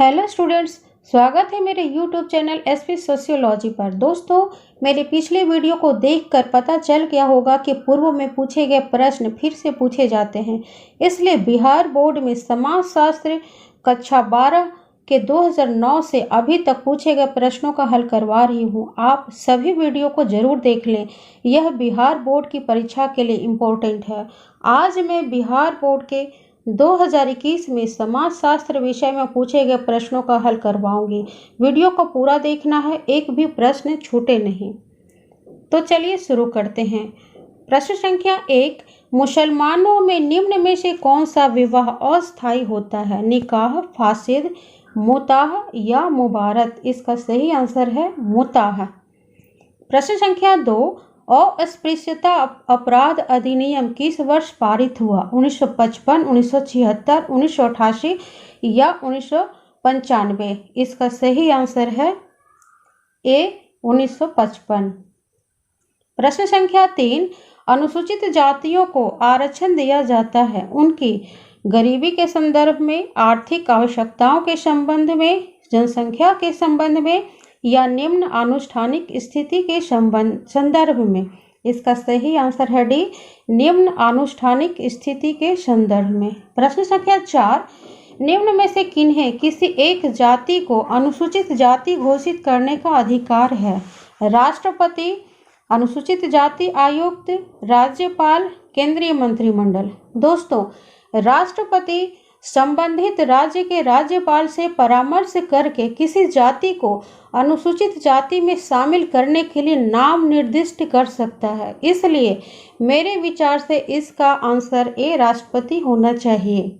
Hello students, स्वागत है मेरे यूट्यूब चैनल एसपी सोशियोलॉजी पर। दोस्तों, मेरे पिछले वीडियो को देखकर पता चल गया होगा कि पूर्व में पूछे गए प्रश्न फिर से पूछे जाते हैं। इसलिए बिहार बोर्ड में समाजशास्त्र कक्षा 12 के 2009 से अभी तक पूछे गए प्रश्नों का हल करवा रही हूँ। आप सभी वीडियो को जरूर देख लें, यह बिहार बोर्ड की परीक्षा के लिए इम्पोर्टेंट है। आज मैं बिहार बोर्ड के 2021 में समाजशास्त्र विषय में पूछे गए प्रश्नों का हल करवाऊंगी। वीडियो को पूरा देखना है, एक भी प्रश्न छूटे नहीं। तो चलिए शुरू करते हैं। प्रश्न संख्या 1, मुसलमानों में निम्न में से कौन सा विवाह अस्थायी होता है? निकाह, फासिद, मुताह या मुबारत? इसका सही आंसर है मुताह। प्रश्न संख्या 2, अस्पृश्यता अपराध अधिनियम किस वर्ष पारित हुआ? 1955, 1976, 1988 या 1995? इसका सही आंसर है ए 1955। प्रश्न संख्या 3, अनुसूचित जातियों को आरक्षण दिया जाता है उनकी गरीबी के संदर्भ में, आर्थिक आवश्यकताओं के संबंध में, जनसंख्या के संबंध में या निम्न आनुष्ठानिक स्थिति के संदर्भ में? इसका सही आंसर है डी, निम्न आनुष्ठानिक स्थिति के संदर्भ में। प्रश्न संख्या 4, निम्न में से किन्हें किसी एक जाति को अनुसूचित जाति घोषित करने का अधिकार है? राष्ट्रपति, अनुसूचित जाति आयुक्त, राज्यपाल, केंद्रीय मंत्रिमंडल? दोस्तों, राष्ट्रपति संबंधित राज्य के राज्यपाल से परामर्श करके किसी जाति को अनुसूचित जाति में शामिल करने के लिए नाम निर्दिष्ट कर सकता है। इसलिए मेरे विचार से इसका आंसर ए राष्ट्रपति होना चाहिए।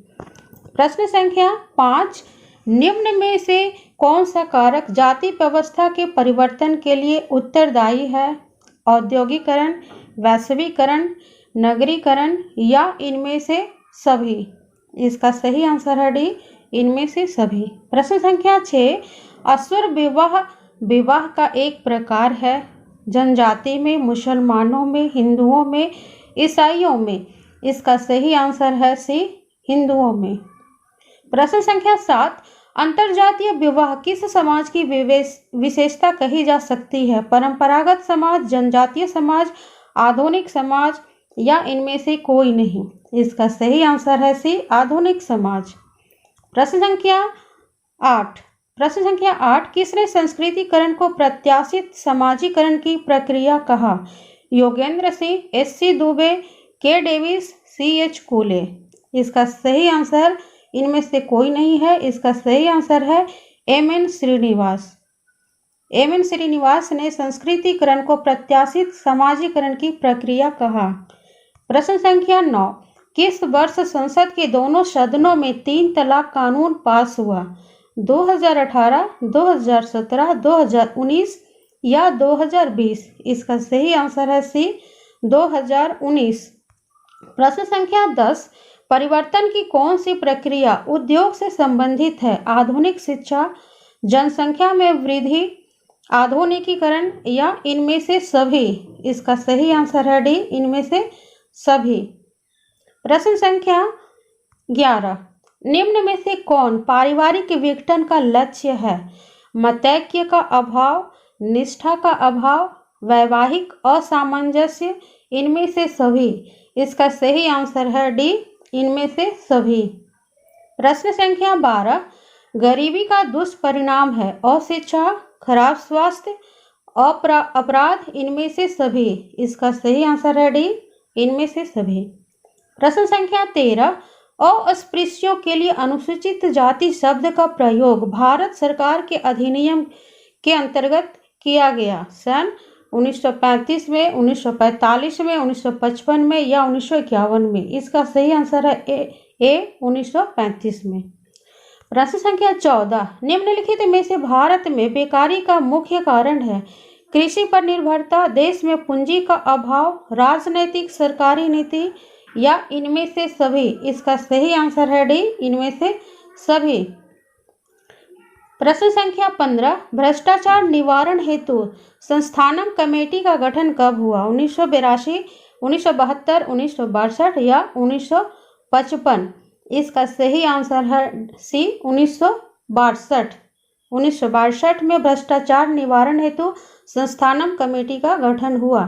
प्रश्न संख्या 5, निम्न में से कौन सा कारक जाति व्यवस्था के परिवर्तन के लिए उत्तरदायी है? औद्योगिकरण, वैश्वीकरण, नगरीकरण या इनमें से सभी? इसका सही आंसर है डी, इनमें से सभी। प्रश्न संख्या 6, असुर विवाह का एक प्रकार है। जनजाति में, मुसलमानों में, हिंदुओं में, ईसाइयों में? इसका सही आंसर है सी, हिंदुओं में। प्रश्न संख्या 7, अंतरजातीय विवाह किस समाज की विशेषता कही जा सकती है? परंपरागत समाज, जनजातीय समाज, आधुनिक समाज या इनमें से कोई नहीं? इसका सही आंसर है सी, आधुनिक समाज। प्रश्न संख्या 8, किसने संस्कृतिकरण को प्रत्याशित समाजीकरण की प्रक्रिया कहा? योगेंद्र सिंह, एस.सी. दुबे, के. Davis, C.H. कूले? इसका सही आंसर इनमें से कोई नहीं है। इसका सही आंसर है M.N. श्रीनिवास। M.N. श्रीनिवास ने संस्कृतिकरण को प्रत्याशित समाजीकरण की प्रक्रिया कहा। प्रश्न संख्या 9, किस वर्ष संसद के दोनों सदनों में 3 तलाक कानून पास हुआ? 2018, 2017, 2019 या 2020? इसका सही आंसर है सी, 2019। प्रश्न संख्या 10, परिवर्तन की कौन सी प्रक्रिया उद्योग से संबंधित है? आधुनिक शिक्षा, जनसंख्या में वृद्धि, आधुनिकीकरण या इनमें से सभी? इसका सही आंसर है डी, इनमें से सभी। प्रश्न संख्या 11, निम्न में से कौन पारिवारिक विघटन का लक्ष्य है? मतैक्य का अभाव, निष्ठा का अभाव, वैवाहिक असामंजस्य, इनमें से सभी? इसका सही आंसर है डी, इनमें से सभी। प्रश्न संख्या 12, गरीबी का दुष्परिणाम है? अशिक्षा, खराब स्वास्थ्य, अपराध, इनमें से सभी? इसका सही आंसर है डी, इनमें से सभी। प्रश्न संख्या 13, अस्पृश्यों के लिए अनुसूचित जाति शब्द का प्रयोग भारत सरकार के अधिनियम के अंतर्गत किया गया सन 1935 में, 1945 में, 1955 में या 1951 में? इसका सही आंसर है ए 1935 में। प्रश्न संख्या 14, निम्नलिखित में से भारत में बेकारी का मुख्य कारण है? कृषि पर निर्भरता, देश में पूंजी का अभाव, राजनैतिक सरकारी नीति या इनमें से सभी? इसका सही आंसर है डी, इनमें से सभी। प्रश्न संख्या 15, भ्रष्टाचार निवारण हेतु संस्थानक कमेटी का गठन कब हुआ? 1982, 1972, 1962 या 1955? इसका सही आंसर है सी, 19 बासठ 1962 में भ्रष्टाचार निवारण हेतु संस्थानम कमेटी का गठन हुआ।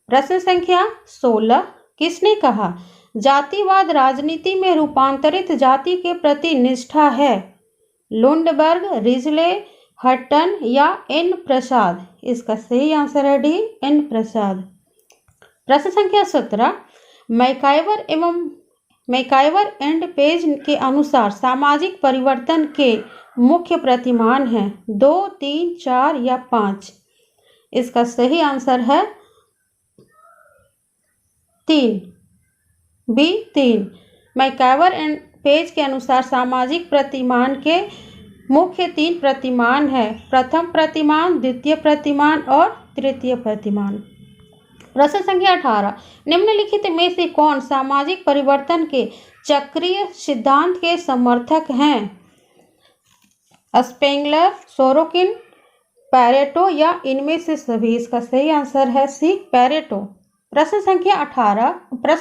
प्रश्न संख्या 16, किसने कहा जातिवाद राजनीति में रूपांतरित जाति के प्रति निष्ठा है? लुंडबर्ग, रिजले, हटन या एन प्रसाद? इसका सही आंसर है डी, एन प्रसाद। प्रश्न संख्या 17, मैकाइवर एंड पेज के अनुसार सामाजिक परिवर्तन के मुख्य प्रतिमान हैं 2, 3, 4 या 5? इसका सही आंसर है 3, बी 3। मैकाइवर एंड पेज के अनुसार सामाजिक प्रतिमान के मुख्य 3 प्रतिमान है, प्रथम प्रतिमान, द्वितीय प्रतिमान और तृतीय प्रतिमान। प्रश्न संख्या 18, निम्नलिखित में से कौन सामाजिक परिवर्तन के चक्रीय सिद्धांत के समर्थक हैं? स्पेंगलर, सोरोकिन, पैरेटो या इनमें से सभी? इसका सही आंसर है सी, पैरेटो। प्रश्न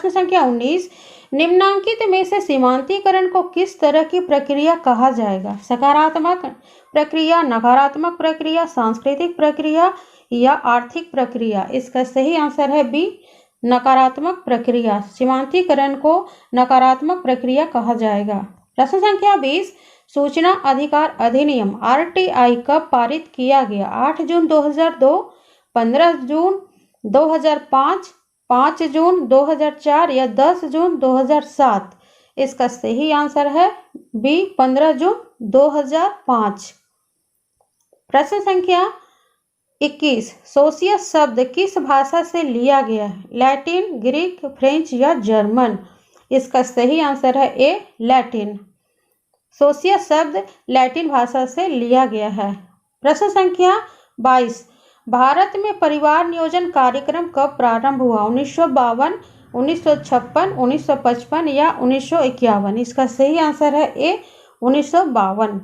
संख्या 19, निम्नांकित में से सीमांतीकरण को किस तरह की प्रक्रिया कहा जाएगा? सकारात्मक प्रक्रिया, नकारात्मक प्रक्रिया, सांस्कृतिक प्रक्रिया या आर्थिक प्रक्रिया? इसका सही आंसर है बी, नकारात्मक प्रक्रिया। सीमांतीकरण को नकारात्मक प्रक्रिया कहा जाएगा। प्रश्न संख्या 20, सूचना अधिकार अधिनियम आरटीआई कब पारित किया गया? 8 जून 2002, 15 जून 2005, 5 जून 2004 या 10 जून 2007? इसका सही आंसर है बी, 15 जून 2005। प्रश्न संख्या 21, सोशियस शब्द किस भाषा से लिया गया है? लैटिन, ग्रीक, फ्रेंच या जर्मन? इसका सही आंसर है ए, लैटिन। सोशियस शब्द लैटिन भाषा से लिया गया है। प्रश्न संख्या 22, भारत में परिवार नियोजन कार्यक्रम कब प्रारंभ हुआ? 1952, 1956, 1955 या 1951? इसका सही आंसर है ए, 1952।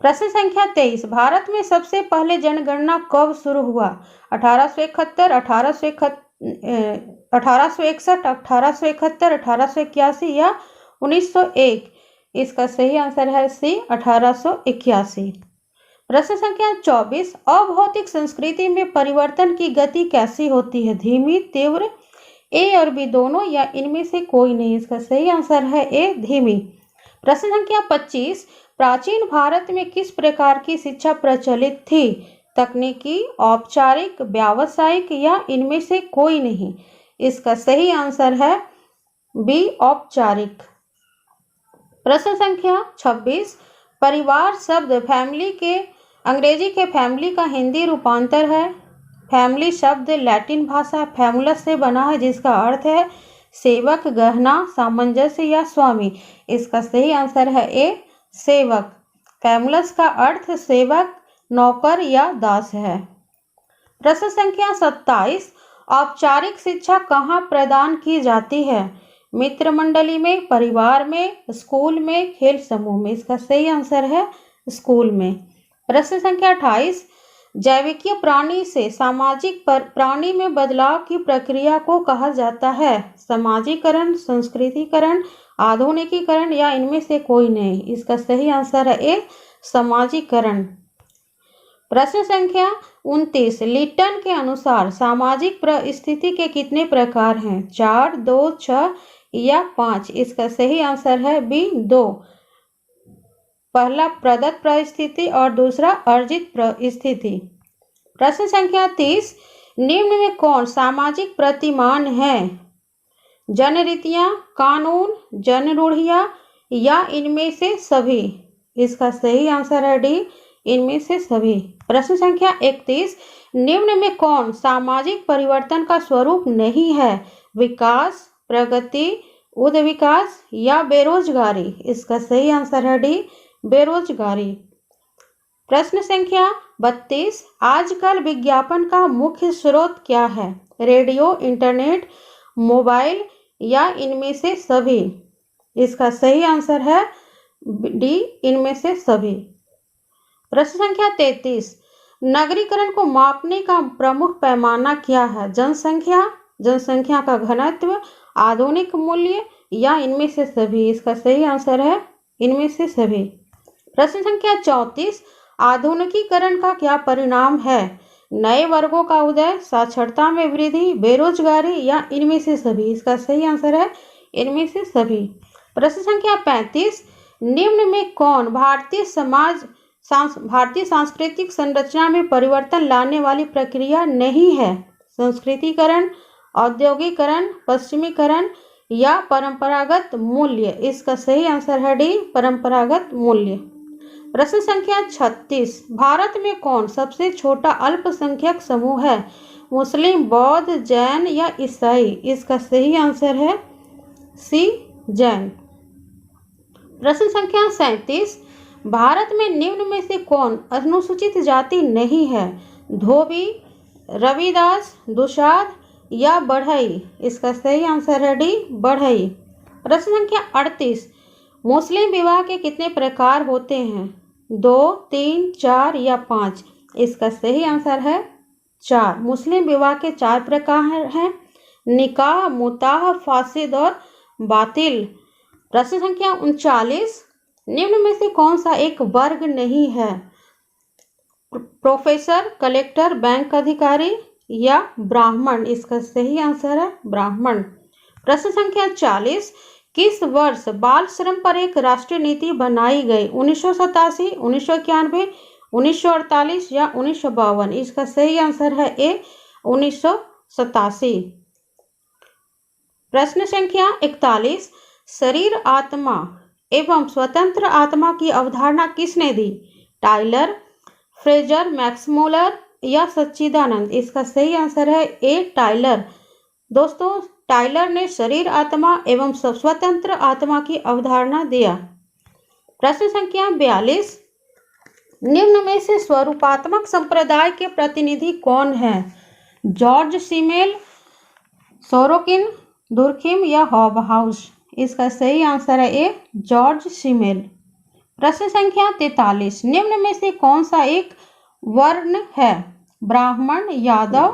प्रश्न संख्या 23, भारत में सबसे पहले जनगणना कब शुरू हुआ? 1871, 1861, 1871, 1881 या 1901? इसका सही आंसर है सी, 1881। प्रश्न संख्या 24, अभौतिक संस्कृति में परिवर्तन की गति कैसी होती है? धीमी, तीव्र, ए और बी दोनों या इनमें से कोई नहीं? इसका सही आंसर है ए, धीमी। प्रश्न संख्या 25, प्राचीन भारत में किस प्रकार की शिक्षा प्रचलित थी? तकनीकी, औपचारिक, व्यावसायिक या इनमें से कोई नहीं? इसका सही आंसर है बी, औपचारिक। प्रश्न संख्या 26, परिवार शब्द फैमिली के अंग्रेजी के फैमिली का हिंदी रूपांतर है। फैमिली शब्द लैटिन भाषा फैमुलस से बना है, जिसका अर्थ है सेवक, गहना, सामंजस्य या स्वामी। इसका सही आंसर है ए, सेवक। फैमुलस का अर्थ सेवक, नौकर या दास है। प्रश्न संख्या 27, औपचारिक शिक्षा कहाँ प्रदान की जाती है? मित्र मंडली में, परिवार में, स्कूल में, खेल समूह में? इसका सही आंसर है स्कूल में। प्रश्न संख्या 28, जैविकीय प्राणी से सामाजिक प्राणी में बदलाव की प्रक्रिया को कहा जाता है? समाजीकरण, संस्कृतिकरण, आधुनिकीकरण या इनमें से कोई नहीं? इसका सही आंसर है ए, समाजीकरण। प्रश्न संख्या 29, लिटन के अनुसार सामाजिक परिस्थिति के कितने प्रकार हैं? 4, 2, 6 या 5? इसका सही आंसर है बी, 2। पहला प्रदत्त परिस्थिति और दूसरा अर्जित परिस्थिति। प्रश्न संख्या 30, निम्न में कौन सामाजिक प्रतिमान है? जनरीतियां, कानून, जनरूढ़ियां या इनमें से सभी? इसका सही आंसर है डी, इनमें से सभी। प्रश्न संख्या 31, निम्न में कौन सामाजिक परिवर्तन का स्वरूप नहीं है? विकास, प्रगति, उच्च विकास या बेरोजगारी? इसका सही आंसर है डी, बेरोजगारी। प्रश्न संख्या 32, आजकल विज्ञापन का मुख्य स्रोत क्या है? रेडियो, इंटरनेट, मोबाइल या इनमें से सभी? इसका सही आंसर है डी, इनमें से सभी। प्रश्न संख्या 33, नगरीकरण को मापने का प्रमुख पैमाना क्या है? जनसंख्या, जनसंख्या का घनत्व, आधुनिक मूल्य या इनमें से सभी? इसका सही आंसर है इनमें से सभी। प्रश्न संख्या 34, आधुनिकीकरण का क्या परिणाम है? नए वर्गों का उदय, साक्षरता में वृद्धि, बेरोजगारी या इनमें से सभी? इसका सही आंसर है इनमें से सभी। प्रश्न संख्या 35, निम्न में कौन भारतीय सांस्कृतिक संरचना में परिवर्तन लाने वाली प्रक्रिया नहीं है? संस्कृतिकरण, औद्योगिकरण, पश्चिमीकरण या परंपरागत मूल्य? इसका सही आंसर है डी, परंपरागत मूल्य। प्रश्न संख्या 36, भारत में कौन सबसे छोटा अल्पसंख्यक समूह है? मुस्लिम, बौद्ध, जैन या ईसाई? इसका सही आंसर है सी, जैन। प्रश्न संख्या 37, भारत में निम्न में से कौन अनुसूचित जाति नहीं है? धोबी, रविदास, दुसाध या बढ़ई? इसका सही आंसर है डी, बढ़ई। प्रश्न संख्या 38, मुस्लिम विवाह के कितने प्रकार होते हैं? 2, 3, 4 या 5? इसका सही आंसर है 4। मुस्लिम विवाह के 4 प्रकार हैं, निकाह, मुताह, फासिद और बातिल। प्रश्न संख्या 39, निम्न में से कौन सा एक वर्ग नहीं है? प्रोफेसर, कलेक्टर, बैंक अधिकारी या ब्राह्मण? इसका सही आंसर है ब्राह्मण। प्रश्न संख्या 40, किस वर्ष बाल श्रम पर एक राष्ट्रीय नीति बनाई गई? 1987, 1991, 1948 या 1952? इसका सही आंसर है ए, 1987। प्रश्न संख्या 41, शरीर, आत्मा एवं स्वतंत्र आत्मा की अवधारणा किसने दी? टाइलर, फ्रेजर, मैक्स मूलर या सच्चिदानंद? इसका सही आंसर है ए, टाइलर। दोस्तों, टाइलर ने शरीर, आत्मा एवं स्वतंत्र आत्मा की अवधारणा दिया। प्रश्न संख्या 42, निम्न में से स्वरूपात्मक संप्रदाय के प्रतिनिधि कौन है? जॉर्ज सिमेल, सोरोकिन, दुर्खिम या हॉबहाउस? इसका सही आंसर है ए, जॉर्ज सिमेल। प्रश्न संख्या 43, निम्न में से कौन सा एक वर्ण है? ब्राह्मण, यादव,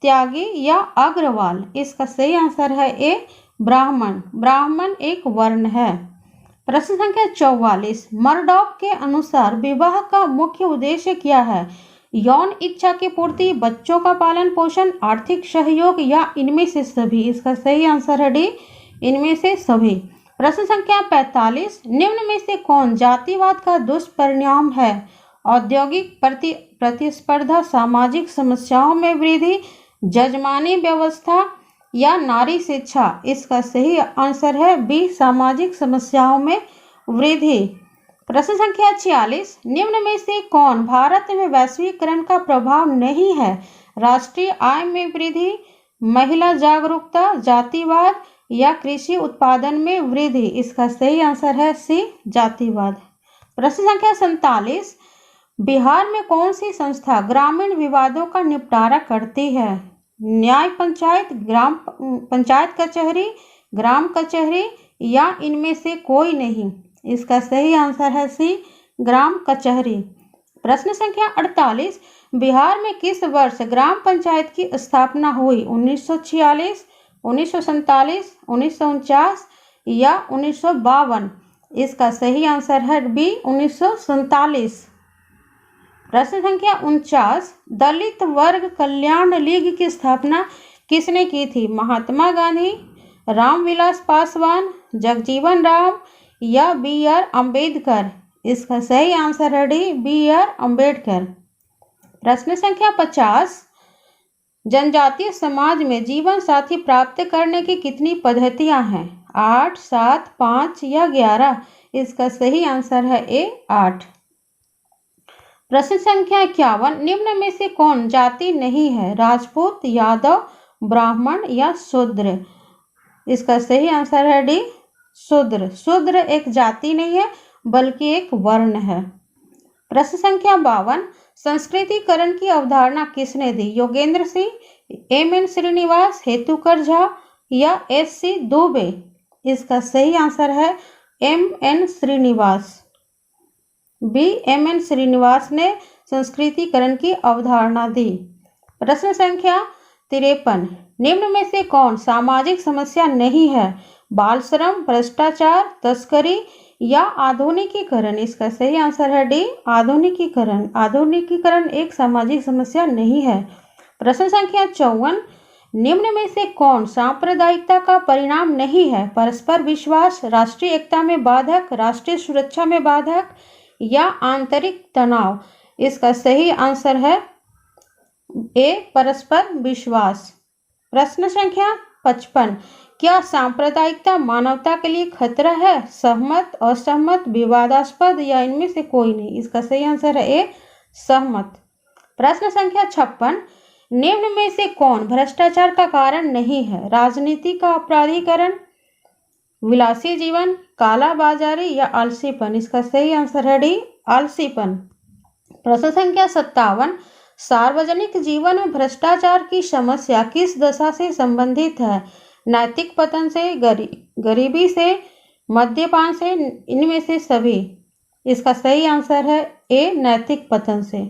त्यागी या अग्रवाल? इसका सही आंसर है ए, ब्राह्मण। ब्राह्मण एक वर्ण है। प्रश्न संख्या 44, मर्डॉक के अनुसार विवाह का मुख्य उद्देश्य क्या है? यौन इच्छा की पूर्ति, बच्चों का पालन पोषण, आर्थिक सहयोग या इनमें से सभी? इसका सही आंसर है डी, इनमें से सभी। प्रश्न संख्या 45, निम्न में से कौन जातिवाद का दुष्परिणाम है? औद्योगिक प्रतिस्पर्धा, सामाजिक समस्याओं में वृद्धि, जजमानी व्यवस्था या नारी शिक्षा? इसका सही आंसर है बी, सामाजिक समस्याओं में वृद्धि। प्रश्न संख्या 46, निम्न में से कौन भारत में वैश्वीकरण का प्रभाव नहीं है? राष्ट्रीय आय में वृद्धि, महिला जागरूकता, जातिवाद या कृषि उत्पादन में वृद्धि? इसका सही आंसर है सी, जातिवाद। प्रश्न संख्या 47, बिहार में कौन सी संस्था ग्रामीण विवादों का निपटारा करती है? न्याय पंचायत, ग्राम पंचायत कचहरी, ग्राम कचहरी या इनमें से कोई नहीं? इसका सही आंसर है सी, ग्राम कचहरी। प्रश्न संख्या 48, बिहार में किस वर्ष ग्राम पंचायत की स्थापना हुई? 1946, 1947, 1949 या 1952? इसका सही आंसर है बी, 1947। प्रश्न संख्या 49, दलित वर्ग कल्याण लीग की स्थापना किसने की थी? महात्मा गांधी, रामविलास पासवान, जगजीवन राम या बी आर अम्बेडकर? इसका सही आंसर है डी, बी आर अम्बेडकर। प्रश्न संख्या 50, जनजातीय समाज में जीवन साथी प्राप्त करने की कितनी पद्धतियां हैं? 8, 7, 5 या 11? इसका सही आंसर है ए, 8। प्रश्न संख्या 51, निम्न में से कौन जाति नहीं है? राजपूत, यादव, ब्राह्मण या शूद्र? इसका सही आंसर है डी, शूद्र। शूद्र एक जाति नहीं है बल्कि एक वर्ण है। प्रश्न संख्या 52, संस्कृतिकरण की अवधारणा किसने दी? योगेंद्र सिंह, एम.एन. श्रीनिवास, हेतुकर झा या एस.सी. दुबे? इसका सही आंसर है एम.एन. श्रीनिवास। बी, एम.एन. श्रीनिवास ने संस्कृतिकरण की अवधारणा दी। प्रश्न संख्या 53, निम्न में से कौन सामाजिक समस्या नहीं है? बाल श्रम, भ्रष्टाचार, तस्करी या आधुनिकीकरण? इसका सही आंसर है डी, आधुनिकीकरण। आधुनिकीकरण एक सामाजिक समस्या नहीं है। प्रश्न संख्या 54, निम्न में से कौन सांप्रदायिकता का परिणाम नहीं है? परस्पर विश्वास, राष्ट्रीय एकता में बाधक, राष्ट्रीय सुरक्षा में बाधक या आंतरिक तनाव? इसका सही आंसर है ए, परस्पर विश्वास। प्रश्न संख्या 55, क्या सांप्रदायिकता मानवता के लिए खतरा है? सहमत, असहमत, विवादास्पद या इनमें से कोई नहीं? इसका सही आंसर है ए, सहमत। प्रश्न संख्या 56, निम्न में से कौन भ्रष्टाचार का कारण नहीं है? राजनीति का अपराधीकरण, विलासी जीवन, काला बाजारी या आलसीपन? इसका सही आंसर है डी, आलसीपन। प्रश्न संख्या 57, सार्वजनिक जीवन में भ्रष्टाचार की समस्या किस दशा से संबंधित है? नैतिक पतन से, गरीबी से, मद्यपान से, इनमें से सभी? इसका सही आंसर है ए, नैतिक पतन से।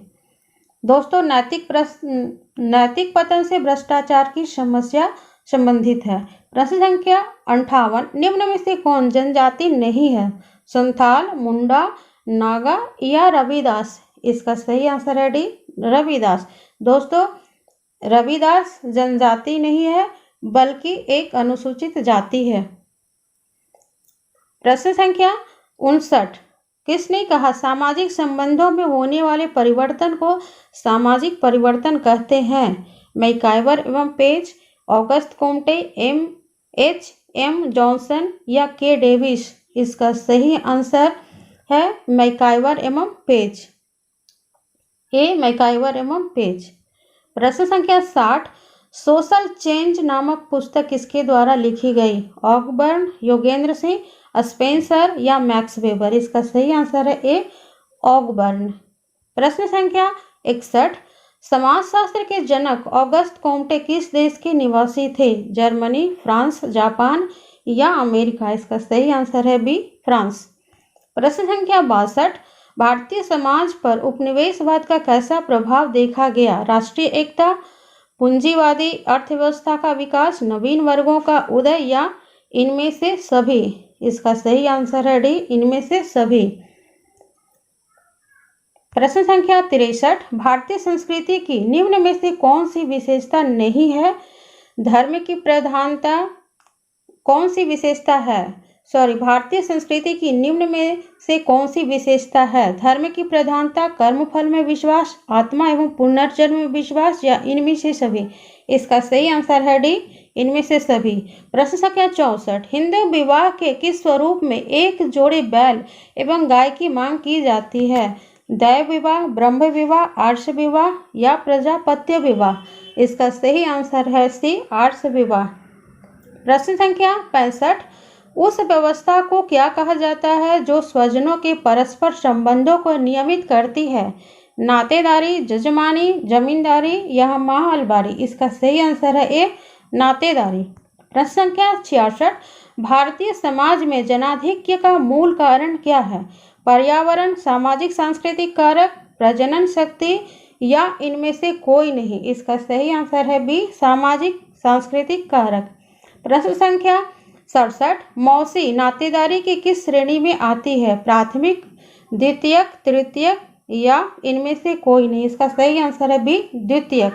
दोस्तों, नैतिक पतन से भ्रष्टाचार की समस्या संबंधित है। प्रश्न संख्या 58, निम्न में से कौन जनजाति नहीं है? संथाल, मुंडा, नागा या रविदास? इसका सही आंसर है डी, रविदास। दोस्तों, रविदास जनजाति नहीं है बल्कि एक अनुसूचित जाति है। प्रश्न संख्या 59, किसने कहा सामाजिक संबंधों में होने वाले परिवर्तन को सामाजिक परिवर्तन कहते हैं? मैकाइवर एवं पेज, ऑगस्ट कोम्टे, एम जॉनसन या के डेविस? इसका सही आंसर है मैकाइवर एवं पेज, ए, मैकाइवर एवं पेज। प्रश्न संख्या 60, सोशल चेंज नामक पुस्तक किसके द्वारा लिखी गई? ऑकबर्न, योगेंद्र सिंह, स्पेंसर या मैक्स वेबर? इसका सही आंसर है ए, ऑकबर्न। प्रश्न संख्या 61, समाजशास्त्र के जनक ऑगस्ट कोम्टे किस देश के निवासी थे? जर्मनी, फ्रांस, जापान या अमेरिका? इसका सही आंसर है बी, फ्रांस। प्रश्न संख्या 62, भारतीय समाज पर उपनिवेशवाद का कैसा प्रभाव देखा गया? राष्ट्रीय एकता, पूंजीवादी अर्थव्यवस्था का विकास, नवीन वर्गों का उदय या इनमें से सभी? इसका सही आंसर है डी, इनमें से सभी। प्रश्न संख्या 63, भारतीय संस्कृति की निम्न में से कौन सी विशेषता नहीं है? धर्म की प्रधानता कौन सी विशेषता है? भारतीय संस्कृति की निम्न में से कौन सी विशेषता है? धर्म की प्रधानता, कर्मफल में विश्वास, आत्मा एवं पुनर्जन्म में विश्वास या इनमें से सभी? इसका सही आंसर है डी, इनमें से सभी। प्रश्न संख्या 64, हिंदू विवाह के किस स्वरूप में एक जोड़े बैल एवं गाय की मांग की जाती है? दैव विवाह, ब्रह्म विवाह, आर्ष विवाह या प्रजापत्य विवाह? इसका सही आंसर है सी, आर्ष विवाह। प्रश्न संख्या 65, उस व्यवस्था को क्या कहा जाता है जो स्वजनों के परस्पर संबंधों को नियमित करती है? नातेदारी, जजमानी, जमींदारी या माहलबारी? इसका सही आंसर है ए, नातेदारी। प्रश्न संख्या 66, भारतीय समाज में जनाधिक्य का मूल कारण क्या है? पर्यावरण, सामाजिक सांस्कृतिक कारक, प्रजनन शक्ति या इनमें से कोई नहीं? इसका सही आंसर है बी, सामाजिक सांस्कृतिक कारक। प्रश्न संख्या 67, मौसी नातेदारी की किस श्रेणी में आती है? प्राथमिक, द्वितीयक, तृतीयक या इनमें से कोई नहीं? इसका सही आंसर है बी, द्वितीयक।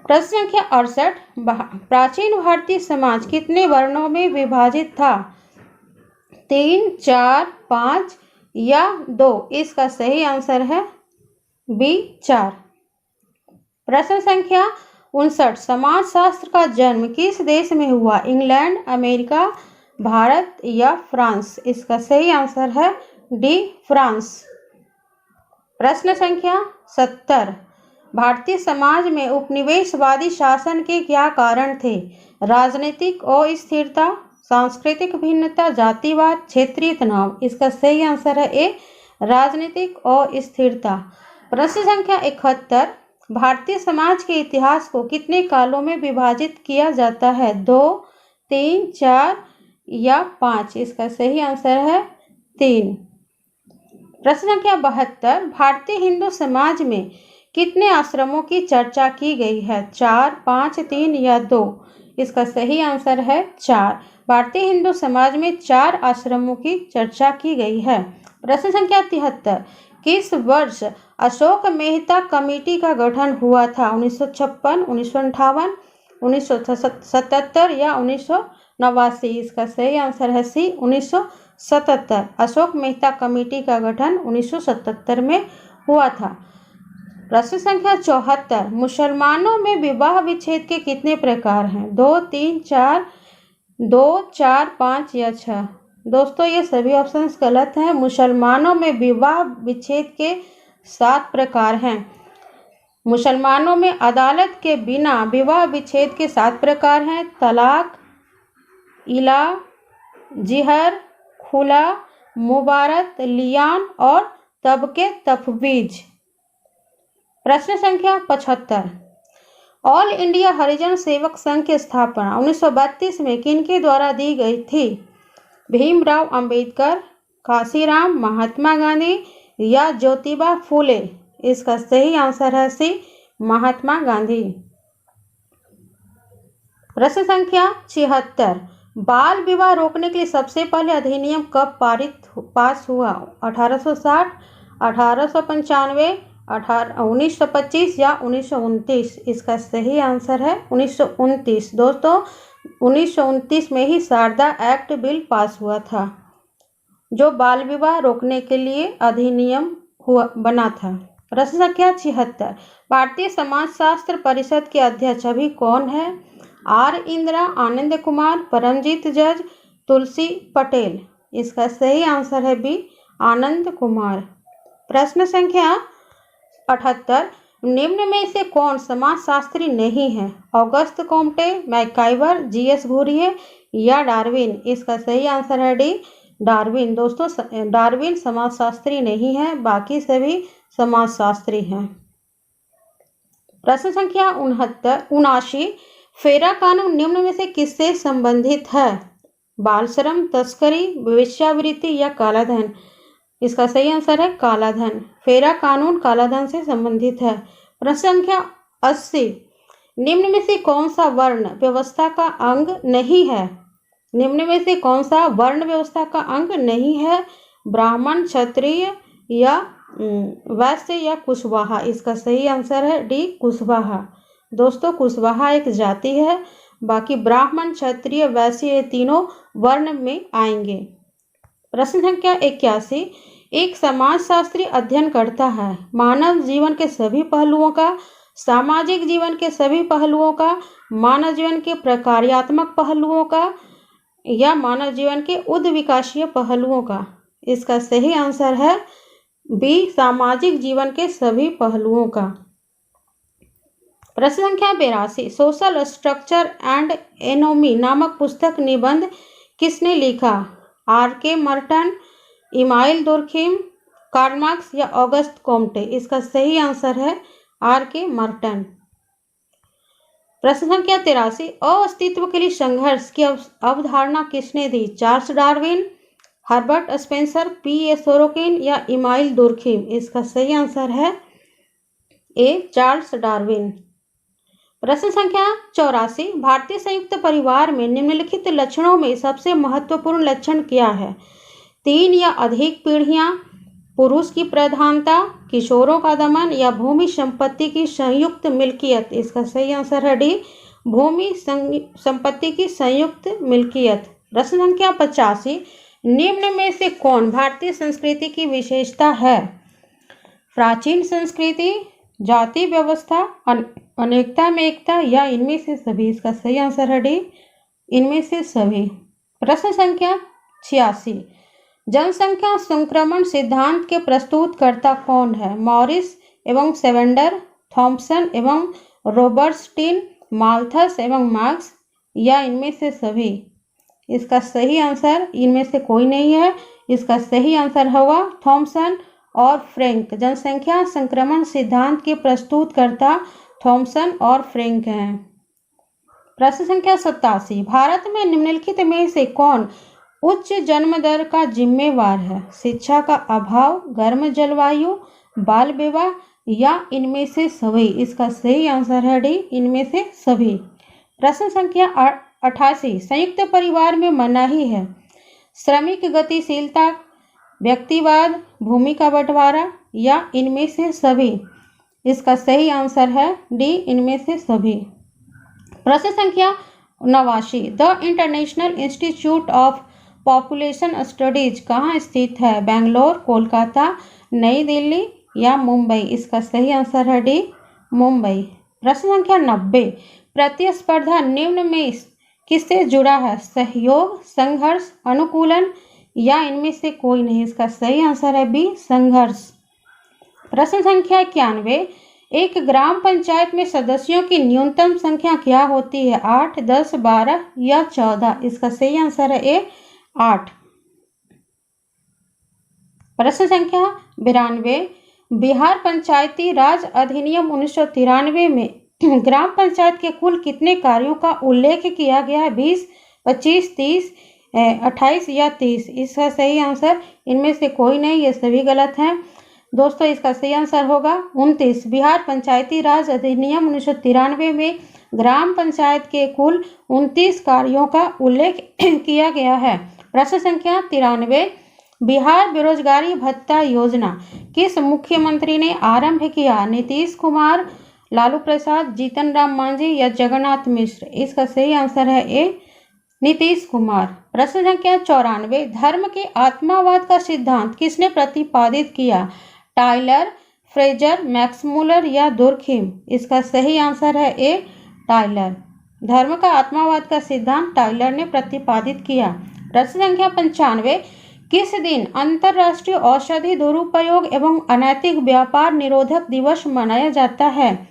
प्रश्न संख्या 68, प्राचीन भारतीय समाज कितने वर्णों में विभाजित था? 3, 4, 5 या 2? इसका सही आंसर है बी, 4। प्रश्न संख्या 59, समाजशास्त्र का जन्म किस देश में हुआ? इंग्लैंड, अमेरिका, भारत या फ्रांस? इसका सही आंसर है डी, फ्रांस। प्रश्न संख्या 70, भारतीय समाज में उपनिवेशवादी शासन के क्या कारण थे? राजनीतिक अस्थिरता, सांस्कृतिक भिन्नता, जातिवाद, क्षेत्रीय तनाव? इसका सही आंसर है ए, राजनीतिक अस्थिरता। प्रश्न संख्या 71, भारतीय समाज के इतिहास को कितने कालों में विभाजित किया जाता है? 2, 3, 4 या 5? इसका सही आंसर है 3। प्रश्न संख्या 72, भारतीय हिंदू समाज में कितने आश्रमों की चर्चा की गई है? 4, 5, 3 या 2? इसका सही आंसर है 4। भारतीय हिंदू समाज में 4 आश्रमों की चर्चा की गई है। प्रश्न संख्या 73, किस वर्ष अशोक मेहता कमेटी का गठन हुआ था? 1956, 1958, 1977 या 1989? इसका सही आंसर है सी, 1977। अशोक मेहता कमेटी का गठन 1977 में हुआ था। प्रश्न संख्या 74, मुसलमानों में विवाह विच्छेद के कितने प्रकार हैं? 2, 3, 4, 2, 4, 5 या 6? दोस्तों ये सभी ऑप्शंस गलत हैं। मुसलमानों में विवाह विच्छेद के 7 प्रकार हैं। मुसलमानों में अदालत के बिना विवाह विच्छेद के 7 प्रकार हैं। तलाक, इला, जिहर, खुला, मुबारत, लियान और तबके तफवीज। प्रश्न संख्या 75, ऑल इंडिया हरिजन सेवक संघ की स्थापना 1932 में किनके द्वारा दी गई थी? भीमराव अंबेडकर, काशीराम, महात्मा गांधी या ज्योतिबा फूले? इसका सही आंसर है सी, महात्मा गांधी। प्रश्न संख्या 76, बाल विवाह रोकने के लिए सबसे पहले अधिनियम कब पास हुआ? 1860, 1895, 1925 या 1929? इसका सही आंसर है 1929। दोस्तों 1929 में ही शारदा एक्ट बिल पास हुआ था, जो बाल विवाह रोकने के लिए अधिनियम बना था। प्रश्न संख्या 76, भारतीय समाजशास्त्र परिषद के अध्यक्ष अभी कौन है? आर इंदिरा, आनंद कुमार, परमजीत जज, तुलसी पटेल? इसका सही आंसर है बी, आनंद कुमार। प्रश्न संख्या 78, निम्न में से कौन समाजशास्त्री नहीं है? August Comte, MacIver, GS Ghurye या डार्विन? इसका सही आंसर है डी, डार्विन। दोस्तों डार्विन समाजशास्त्री नहीं है, बाकी सभी समाजशास्त्री हैं। प्रश्न संख्या 79, फेरा कानून निम्न में से किससे संबंधित है? बाल श्रम, तस्करी, वेश्यावृत्ति या कालाधन? इसका सही आंसर है कालाधन। फेरा कानून कालाधन से संबंधित है। प्रश्न संख्या 80, निम्न में से कौन सा वर्ण व्यवस्था का अंग नहीं है? निम्न में से कौन सा वर्ण व्यवस्था का अंग नहीं है? ब्राह्मण, क्षत्रिय या वैश्य या कुशवाहा? इसका सही आंसर है डी, कुशवाहा। दोस्तों कुशवाहा एक जाति है, बाकी ब्राह्मण, क्षत्रिय, वैश्य ये तीनों वर्ण में आएंगे। प्रश्न संख्या 81, एक समाजशास्त्री अध्ययन करता है मानव जीवन के सभी पहलुओं का, सामाजिक जीवन के सभी पहलुओं का, मानव जीवन के प्रकार्यात्मक पहलुओं का या मानव जीवन के उद्विकासीय पहलुओं का? इसका सही आंसर है बी, सामाजिक जीवन के सभी पहलुओं का। प्रश्न संख्या 82, सोशल स्ट्रक्चर एंड एनोमी नामक पुस्तक निबंध किसने लिखा? R K. Merton, Emile Durkheim, Karl Marx या ऑगस्ट कॉम्टे? इसका सही आंसर है आर.के. मर्टन। प्रश्न संख्या 83, अस्तित्व के लिए संघर्ष की अवधारणा किसने दी? Charles Darwin, Herbert Spencer, P A. Sorokin या इमाइल दुर्खिम? इसका सही आंसर है ए, चार्ल्स डार्विन। प्रश्न संख्या 84, भारतीय संयुक्त परिवार में निम्नलिखित लक्षणों में सबसे महत्वपूर्ण लक्षण क्या है? 3 या अधिक पीढ़ियां, पुरुष की प्रधानता, किशोरों का दमन या भूमि संपत्ति की संयुक्त मिल्कियत? इसका सही आंसर है डी, भूमि संपत्ति की संयुक्त मिल्कियत। प्रश्न संख्या 85, निम्न में से कौन भारतीय संस्कृति की विशेषता है? प्राचीन संस्कृति, जाति व्यवस्था, अनेकता में एकता या इनमें से सभी? इसका सही आंसर है डी, इनमें से सभी। प्रश्न संख्या 86, जनसंख्या संक्रमण सिद्धांत के प्रस्तुतकर्ता कौन है? मॉरिस एवं सेवेंडर, थॉम्सन एवं रॉबर्टस्टीन, माल्थस एवं मार्क्स या इनमें से सभी? इसका सही आंसर इनमें से कोई नहीं है। इसका सही आंसर होगा थॉम्सन और फ्रैंक। जनसंख्या संक्रमण सिद्धांत के प्रस्तुतकर्ता थॉम्सन और फ्रैंक हैं। प्रश्न संख्या 87, भारत में निम्नलिखित में से कौन उच्च जन्म दर का जिम्मेवार है? शिक्षा का अभाव, गर्म जलवायु, बाल विवाह या इनमें से सभी? इसका सही आंसर है डी, इनमें से सभी। प्रश्न संख्या 88, संयुक्त परिवार में मनाही है। श्रमिक गतिशीलता, व्यक्तिवाद, भूमि का बंटवारा या इनमें से सभी। इसका सही आंसर है डी, इनमें से सभी। प्रश्न संख्या 89, the international institute of population studies कहाँ स्थित है? बेंगलोर, कोलकाता, नई दिल्ली या मुंबई। इसका सही आंसर है डी, मुंबई। प्रश्न संख्या 90, प्रतिस्पर्धा निम्न में किससे जुड़ा है? सहयोग, संघर्ष, अनुकूलन या इनमें से कोई नहीं। इसका सही आंसर है बी, संघर्ष। प्रश्न संख्या 91, एक ग्राम पंचायत में सदस्यों की न्यूनतम संख्या क्या होती है? 8, 10, 12 या 14। इसका सही आंसर है ए, 8। प्रश्न संख्या 92, बिहार पंचायती राज अधिनियम 1993 में ग्राम पंचायत के कुल कितने कार्यों का उल्लेख किया गया है? 20, 25, 30, 28 या 30। इसका सही आंसर इनमें से कोई नहीं, ये सभी गलत हैं। दोस्तों इसका सही आंसर होगा 29। बिहार पंचायती राज अधिनियम 1993 में ग्राम पंचायत के कुल 29 कार्यों का उल्लेख किया गया है। प्रश्न संख्या 93, बिहार बेरोजगारी भत्ता योजना किस मुख्यमंत्री ने आरंभ किया? नीतीश कुमार, लालू प्रसाद, जीतन राम मांझी या जगन्नाथ मिश्र। इसका सही आंसर है ए, नीतीश कुमार। प्रश्न संख्या 94, धर्म के आत्मावाद का सिद्धांत किसने प्रतिपादित किया? टाइलर, फ्रेजर, मैक्स मुलर या दुर्खिम। इसका सही आंसर है ए, टाइलर। धर्म का आत्मावाद का सिद्धांत टाइलर ने प्रतिपादित किया। प्रश्न संख्या 95, किस दिन अंतर्राष्ट्रीय औषधि दुरुपयोग एवं अनैतिक व्यापार निरोधक दिवस मनाया जाता है?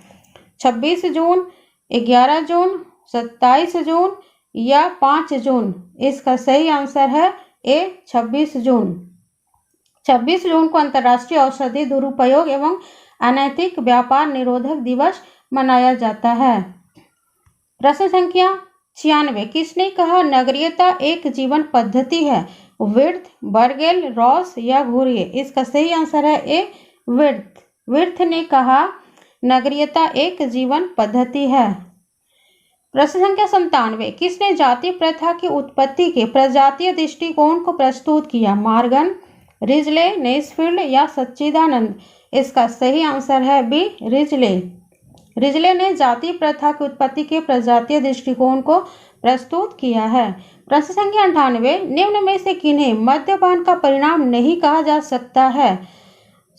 26 जून, 11 जून, 27 जून या 5 जून। इसका सही आंसर है ए, 26 जून। 26 जून को अंतर्राष्ट्रीय औषधि दुरुपयोग एवं अनैतिक व्यापार निरोधक दिवस मनाया जाता है। प्रश्न संख्या 96, किसने कहा नगरीयता एक जीवन पद्धति है? विर्थ, बर्गेल, रॉस या घुरिये। इसका सही आंसर है ए, विर्थ। विर्थ ने कहा नगरीयता एक जीवन पद्धति है। प्रश्न संख्या 97, किसने जाति प्रथा की उत्पत्ति के प्रजातीय दृष्टिकोण को प्रस्तुत किया? मार्गन, रिजले, नेस्फील्ड या सच्चिदानंद। इसका सही आंसर है बी, रिजले। रिजले ने जाति प्रथा की उत्पत्ति के प्रजातीय दृष्टिकोण को प्रस्तुत किया है। प्रश्न संख्या 98, निम्न में से किन्हें मद्यपान का परिणाम नहीं कहा जा सकता है?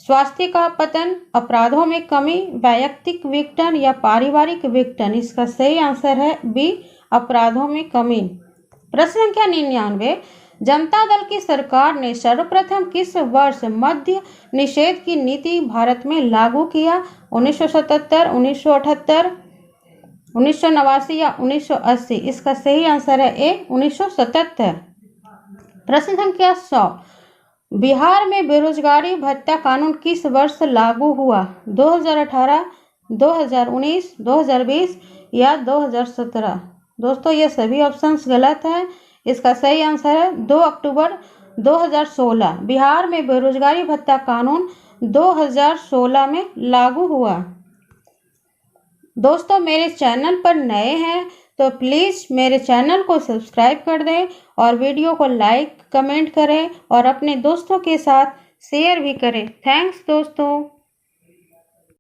स्वास्थ्य का पतन, अपराधों में कमी, वैयक्तिक विघटन या पारिवारिक विघटन। इसका सही आंसर है बी, अपराधों में कमी। प्रश्न संख्या 99, जनता दल की सरकार ने सर्वप्रथम किस वर्ष मद्य निषेध की नीति भारत में लागू किया? 1977, 1978, 1989 या 1980। इसका सही आंसर है ए, 1977। प्रश्न संख्या 100, बिहार में बेरोजगारी भत्ता कानून किस वर्ष लागू हुआ? 2018, 2019, 2020 या 2017। दोस्तों ये सभी ऑप्शंस गलत हैं। इसका सही आंसर है 2 अक्टूबर 2016। बिहार में बेरोजगारी भत्ता कानून 2016 में लागू हुआ। दोस्तों मेरे चैनल पर नए हैं तो प्लीज़ मेरे चैनल को सब्सक्राइब कर दें और वीडियो को लाइक, कमेंट करें और अपने दोस्तों के साथ शेयर भी करें। थैंक्स दोस्तों।